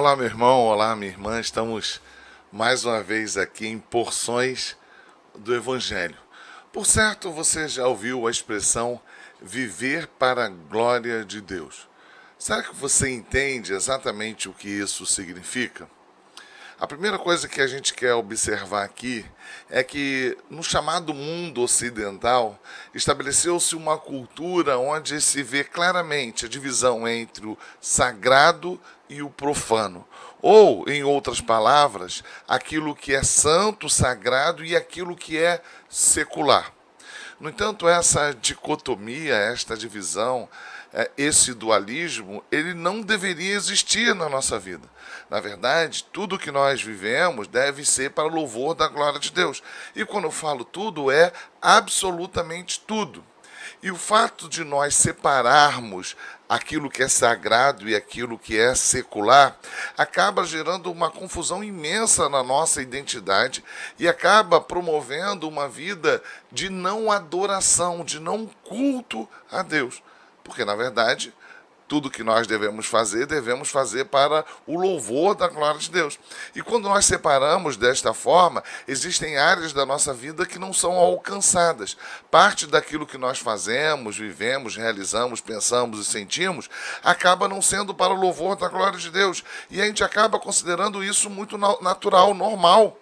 Olá, meu irmão, olá, minha irmã. Estamos mais uma vez aqui em porções do Evangelho. Por certo, você já ouviu a expressão viver para a glória de Deus. Será que você entende exatamente o que isso significa? A primeira coisa que a gente quer observar aqui é que no chamado mundo ocidental estabeleceu-se uma cultura onde se vê claramente a divisão entre o sagrado e o profano. Ou, em outras palavras, aquilo que é santo, sagrado e aquilo que é secular. No entanto, essa dicotomia, esta divisão, esse dualismo, ele não deveria existir na nossa vida. Na verdade, tudo que nós vivemos deve ser para o louvor da glória de Deus. E quando eu falo tudo, é absolutamente tudo. E o fato de nós separarmos aquilo que é sagrado e aquilo que é secular acaba gerando uma confusão imensa na nossa identidade e acaba promovendo uma vida de não adoração, de não culto a Deus. Porque, na verdade, tudo que nós devemos fazer para o louvor da glória de Deus. E quando nós separamos desta forma, existem áreas da nossa vida que não são alcançadas. Parte daquilo que nós fazemos, vivemos, realizamos, pensamos e sentimos, acaba não sendo para o louvor da glória de Deus. E a gente acaba considerando isso muito natural, normal.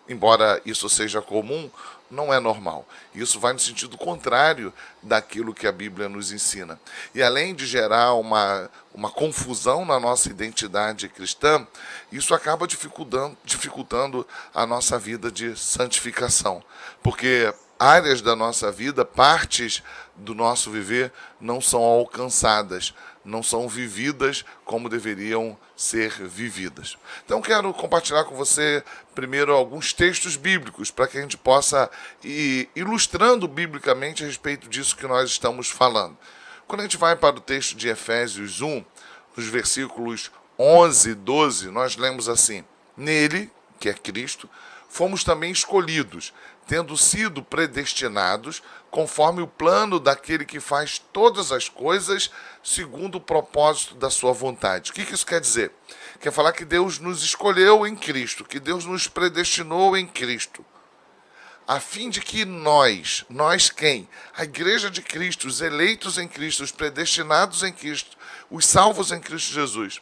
Embora isso seja comum, não é normal. Isso vai no sentido contrário daquilo que a Bíblia nos ensina. E além de gerar uma confusão na nossa identidade cristã, isso acaba dificultando a nossa vida de santificação. Porque áreas da nossa vida, partes do nosso viver, não são alcançadas, não são vividas como deveriam ser vividas. Então quero compartilhar com você primeiro alguns textos bíblicos para que a gente possa ir ilustrando biblicamente a respeito disso que nós estamos falando. Quando a gente vai para o texto de Efésios 1, nos versículos 11 e 12, nós lemos assim: Nele, que é Cristo, fomos também escolhidos, tendo sido predestinados, conforme o plano daquele que faz todas as coisas segundo o propósito da sua vontade. O que isso quer dizer? Quer falar que Deus nos escolheu em Cristo, que Deus nos predestinou em Cristo, a fim de que nós quem? A igreja de Cristo, os eleitos em Cristo, os predestinados em Cristo, os salvos em Cristo Jesus,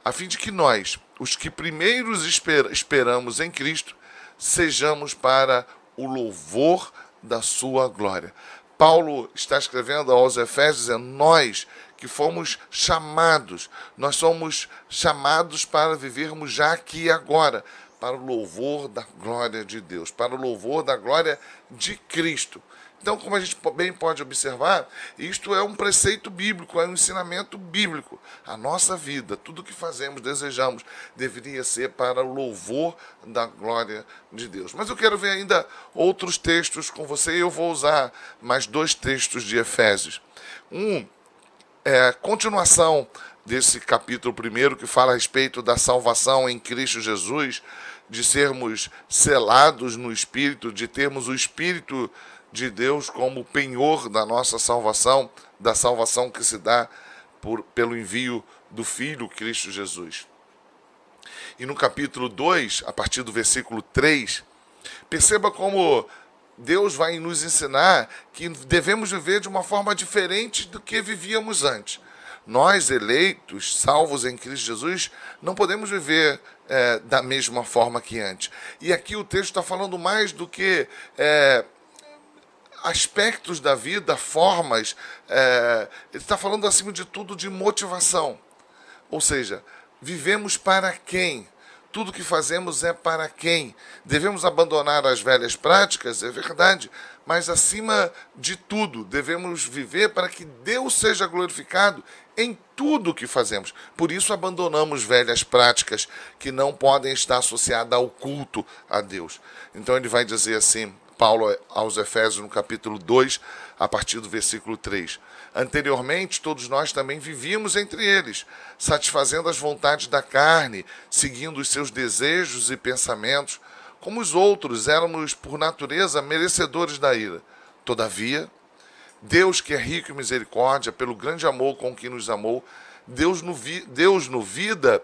a fim de que nós, os que primeiros esperamos em Cristo, sejamos para o louvor da sua glória. Paulo está escrevendo aos Efésios, dizendo, nós que fomos chamados, nós somos chamados para vivermos já aqui e agora, para o louvor da glória de Deus, para o louvor da glória de Cristo. Então, como a gente bem pode observar, isto é um preceito bíblico, é um ensinamento bíblico. A nossa vida, tudo que fazemos, desejamos, deveria ser para o louvor da glória de Deus. Mas eu quero ver ainda outros textos com você, e eu vou usar mais dois textos de Efésios. Um é a continuação desse capítulo primeiro, que fala a respeito da salvação em Cristo Jesus, de sermos selados no Espírito, de termos o Espírito de Deus como penhor da nossa salvação, da salvação que se dá pelo envio do Filho Cristo Jesus. E no capítulo 2, a partir do versículo 3, perceba como Deus vai nos ensinar que devemos viver de uma forma diferente do que vivíamos antes. Nós, eleitos, salvos em Cristo Jesus, não podemos viver da mesma forma que antes. E aqui o texto está falando mais do que aspectos da vida, formas, ele está falando acima de tudo de motivação. Ou seja, vivemos para quem? Tudo que fazemos é para quem? Devemos abandonar as velhas práticas, é verdade, mas acima de tudo, devemos viver para que Deus seja glorificado em tudo o que fazemos. Por isso abandonamos velhas práticas que não podem estar associadas ao culto a Deus. Então ele vai dizer assim, Paulo aos Efésios no capítulo 2, a partir do versículo 3. Anteriormente, todos nós também vivíamos entre eles, satisfazendo as vontades da carne, seguindo os seus desejos e pensamentos. Como os outros, éramos, por natureza, merecedores da ira. Todavia, Deus, que é rico em misericórdia, pelo grande amor com que nos amou, Deus no vida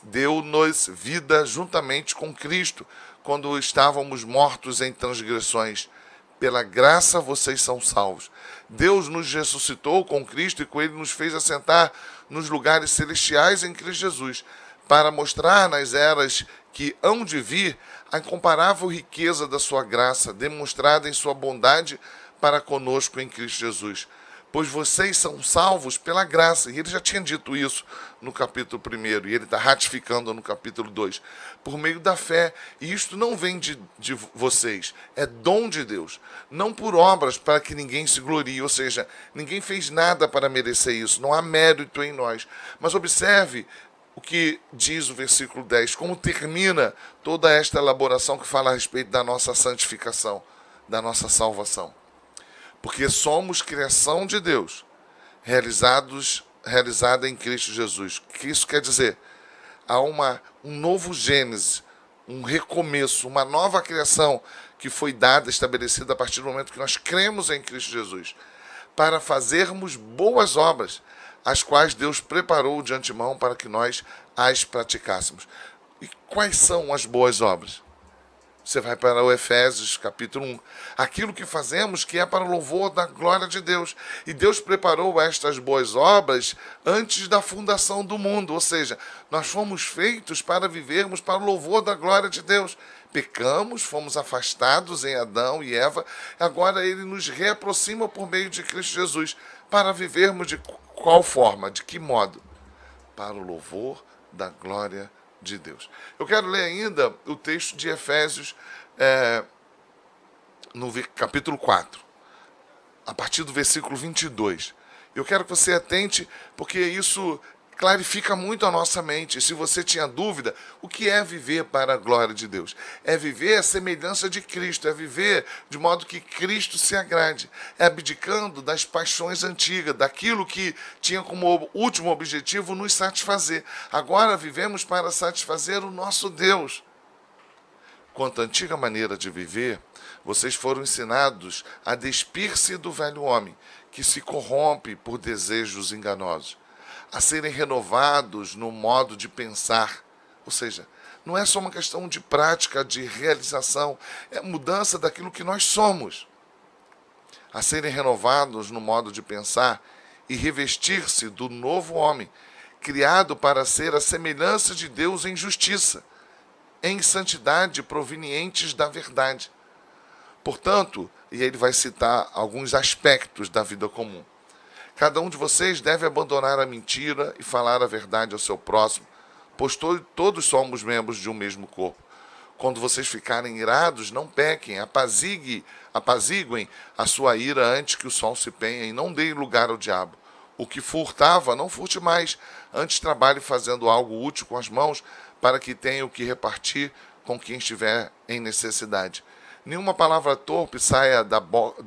deu-nos vida juntamente com Cristo, quando estávamos mortos em transgressões. Pela graça vocês são salvos. Deus nos ressuscitou com Cristo e com Ele nos fez assentar nos lugares celestiais em Cristo Jesus, para mostrar nas eras que hão de vir a incomparável riqueza da sua graça, demonstrada em sua bondade para conosco em Cristo Jesus. Pois vocês são salvos pela graça. E ele já tinha dito isso no capítulo 1, e ele está ratificando no capítulo 2. Por meio da fé. E isto não vem de vocês, é dom de Deus. Não por obras para que ninguém se glorie. Ou seja, ninguém fez nada para merecer isso. Não há mérito em nós. Mas observe o que diz o versículo 10. Como termina toda esta elaboração que fala a respeito da nossa santificação, da nossa salvação. Porque somos criação de Deus, realizada em Cristo Jesus. O que isso quer dizer? Há um novo Gênesis, um recomeço, uma nova criação que foi dada, estabelecida a partir do momento que nós cremos em Cristo Jesus, para fazermos boas obras, as quais Deus preparou de antemão para que nós as praticássemos. E quais são as boas obras? Você vai para o Efésios, capítulo 1. Aquilo que fazemos que é para o louvor da glória de Deus. E Deus preparou estas boas obras antes da fundação do mundo. Ou seja, nós fomos feitos para vivermos para o louvor da glória de Deus. Pecamos, fomos afastados em Adão e Eva. Agora Ele nos reaproxima por meio de Cristo Jesus. Para vivermos de qual forma? De que modo? Para o louvor da glória de Deus. Eu quero ler ainda o texto de Efésios, no capítulo 4, a partir do versículo 22. Eu quero que você atente, porque isso clarifica muito a nossa mente. Se você tinha dúvida, o que é viver para a glória de Deus? É viver a semelhança de Cristo, é viver de modo que Cristo se agrade, é abdicando das paixões antigas, daquilo que tinha como último objetivo nos satisfazer. Agora vivemos para satisfazer o nosso Deus. Quanto à antiga maneira de viver, vocês foram ensinados a despir-se do velho homem, que se corrompe por desejos enganosos, a serem renovados no modo de pensar. Ou seja, não é só uma questão de prática, de realização, é mudança daquilo que nós somos. A serem renovados no modo de pensar e revestir-se do novo homem, criado para ser a semelhança de Deus em justiça, em santidade provenientes da verdade. Portanto, e ele vai citar alguns aspectos da vida comum. Cada um de vocês deve abandonar a mentira e falar a verdade ao seu próximo, pois todos somos membros de um mesmo corpo. Quando vocês ficarem irados, não pequem, apaziguem a sua ira antes que o sol se penha e não deem lugar ao diabo. O que furtava, não furte mais, antes trabalhe fazendo algo útil com as mãos, para que tenha o que repartir com quem estiver em necessidade. Nenhuma palavra torpe saia da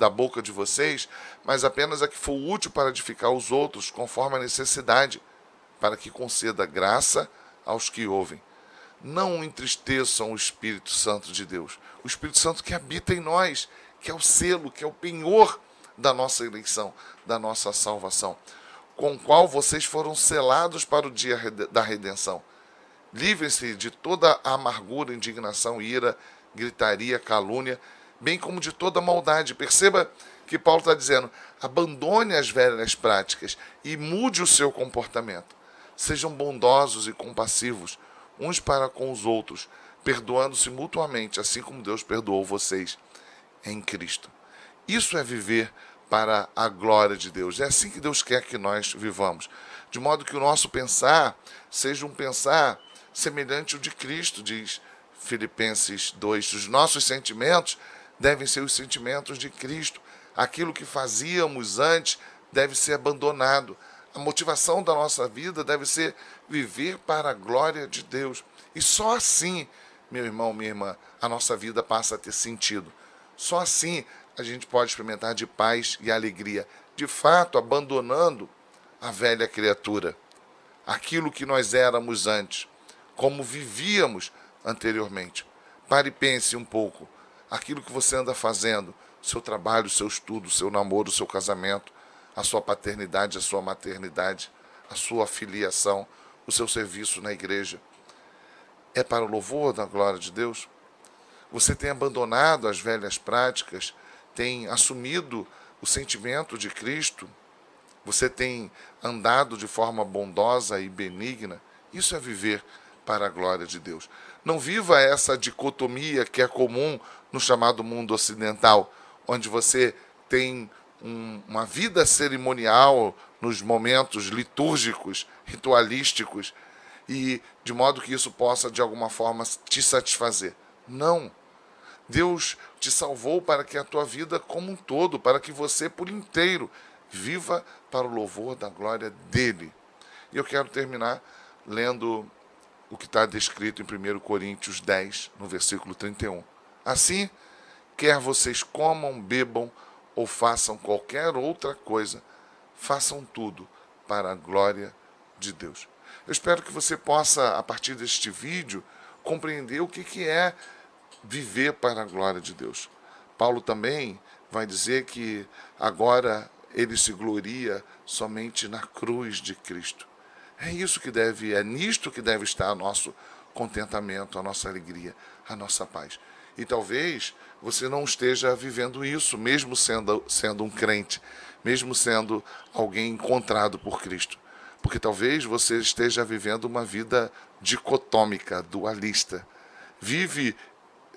boca de vocês, mas apenas a que for útil para edificar os outros, conforme a necessidade, para que conceda graça aos que ouvem. Não entristeçam o Espírito Santo de Deus. O Espírito Santo que habita em nós, que é o selo, que é o penhor da nossa eleição, da nossa salvação, com o qual vocês foram selados para o dia da redenção. Livrem-se de toda a amargura, indignação, ira, gritaria, calúnia, bem como de toda maldade. Perceba que Paulo está dizendo, abandone as velhas práticas e mude o seu comportamento. Sejam bondosos e compassivos, uns para com os outros, perdoando-se mutuamente, assim como Deus perdoou vocês em Cristo. Isso é viver para a glória de Deus. É assim que Deus quer que nós vivamos. De modo que o nosso pensar seja um pensar semelhante ao de Cristo, diz Filipenses 2. Os nossos sentimentos devem ser os sentimentos de Cristo. Aquilo que fazíamos antes deve ser abandonado. A motivação da nossa vida deve ser viver para a glória de Deus. E só assim, meu irmão, minha irmã, a nossa vida passa a ter sentido. Só assim a gente pode experimentar de paz e alegria, de fato abandonando a velha criatura, aquilo que nós éramos antes, como vivíamos anteriormente. Pare e pense um pouco, aquilo que você anda fazendo, seu trabalho, seu estudo, seu namoro, seu casamento, a sua paternidade, a sua maternidade, a sua filiação, o seu serviço na igreja. é para o louvor da glória de Deus? Você tem abandonado as velhas práticas, tem assumido o sentimento de Cristo, você tem andado de forma bondosa e benigna? Isso é viver para a glória de Deus. Não viva essa dicotomia que é comum no chamado mundo ocidental, onde você tem uma vida cerimonial nos momentos litúrgicos, ritualísticos, e de modo que isso possa de alguma forma te satisfazer. Não. Deus te salvou para que a tua vida como um todo, para que você por inteiro viva para o louvor da glória dele. E eu quero terminar lendo o que está descrito em 1 Coríntios 10, no versículo 31. Assim, quer vocês comam, bebam ou façam qualquer outra coisa, façam tudo para a glória de Deus. Eu espero que você possa, a partir deste vídeo, compreender o que é viver para a glória de Deus. Paulo também vai dizer que agora ele se gloria somente na cruz de Cristo. É nisto que deve estar o nosso contentamento, a nossa alegria, a nossa paz. E talvez você não esteja vivendo isso, mesmo sendo um crente, mesmo sendo alguém encontrado por Cristo. Porque talvez você esteja vivendo uma vida dicotômica, dualista. Vive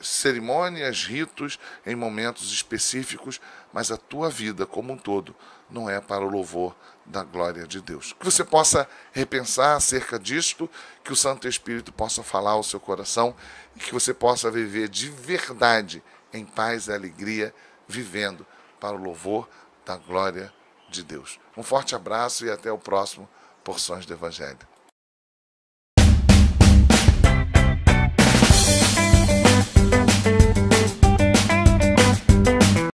cerimônias, ritos em momentos específicos, mas a tua vida como um todo não é para o louvor da glória de Deus. Que você possa repensar acerca disto, que o Santo Espírito possa falar ao seu coração e que você possa viver de verdade em paz e alegria, vivendo para o louvor da glória de Deus. Um forte abraço e até o próximo Porções do Evangelho.